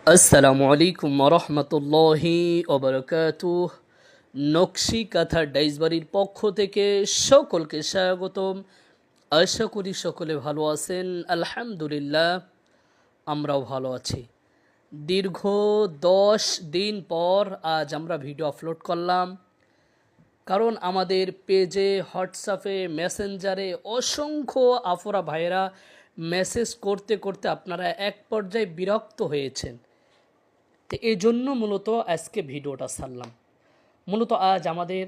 আসসালামু আলাইকুম রহমতুল্লাহি ওবরকাতুহ। নকশি কাঁথা ডাইসবাড়ির পক্ষ থেকে সকলকে স্বাগতম। আশা করি সকলে ভালো আছেন। আলহামদুলিল্লাহ, আমরাও ভালো আছি। দীর্ঘ 10 দিন পর আজ আমরা ভিডিও আপলোড করলাম, কারণ আমাদের পেজে, হোয়াটসঅ্যাপে, মেসেঞ্জারে অসংখ্য আফরা ভাইয়েরা মেসেজ করতে করতে আপনারা এক পর্যায়ে বিরক্ত হয়েছেন। তো এই জন্য মূলত আজকে ভিডিওটা ছাড়লাম। মূলত আজ আমাদের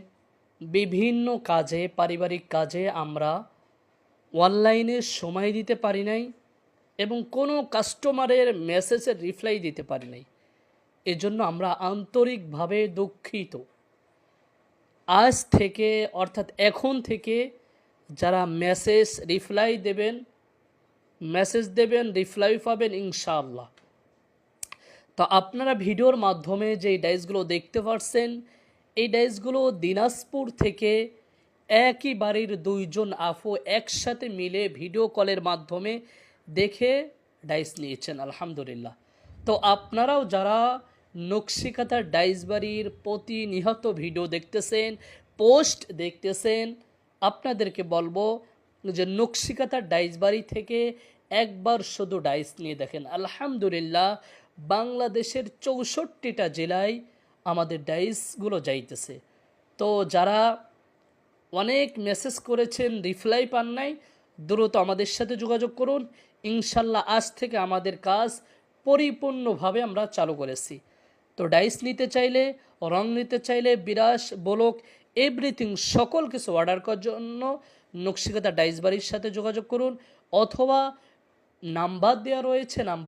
বিভিন্ন কাজে, পারিবারিক কাজে আমরা অনলাইনে সময় দিতে পারি নাই এবং কোনো কাস্টমারের মেসেজের রিপ্লাই দিতে পারি নাই। এজন্য আমরা আন্তরিকভাবে দুঃখিত। আজ থেকে অর্থাৎ এখন থেকে যারা মেসেজ দেবেন, রিপ্লাই পাবেন ইনশাআল্লাহ। তো আপনারা ভিডিওর মাধ্যমে যে ডাইসগুলো দেখতে পাচ্ছেন, এই ডাইসগুলো দিনাজপুর থেকে একই বাড়ির দুইজন আফু একসাথে মিলে ভিডিও কলের মাধ্যমে দেখে ডাইস নিয়েছেন, আলহামদুলিল্লাহ। তো আপনারাও যারা নকশিকাঁথার ডাইস বাড়ির প্রতিনিয়ত ভিডিও দেখতেছেন, পোস্ট দেখতেছেন, আপনাদেরকে বলবো যে নকশিকাঁথার ডাইস বাড়ি থেকে একবার শুধু ডাইস নিয়ে দেখেন। আলহামদুলিল্লাহ, বাংলাদেশের 64টা জেলায় আমাদের ডাইসগুলো যাইতেছে। তো যারা অনেক মেসেজ করেছেন, রিপ্লাই পান নাই, দ্রুত আমাদের সাথে যোগাযোগ করুন। ইনশাল্লাহ আজ থেকে আমাদের কাজ পরিপূর্ণভাবে আমরা চালু করেছি। তো ডাইস নিতে চাইলে, রং নিতে চাইলে, বিরাস, ব্লক, এভরিথিং সকল কিছু অর্ডার করার জন্য নকশিকাঁথা ডাইস বাড়ির সাথে যোগাযোগ করুন, অথবা নাম্বার দেওয়া রয়েছে,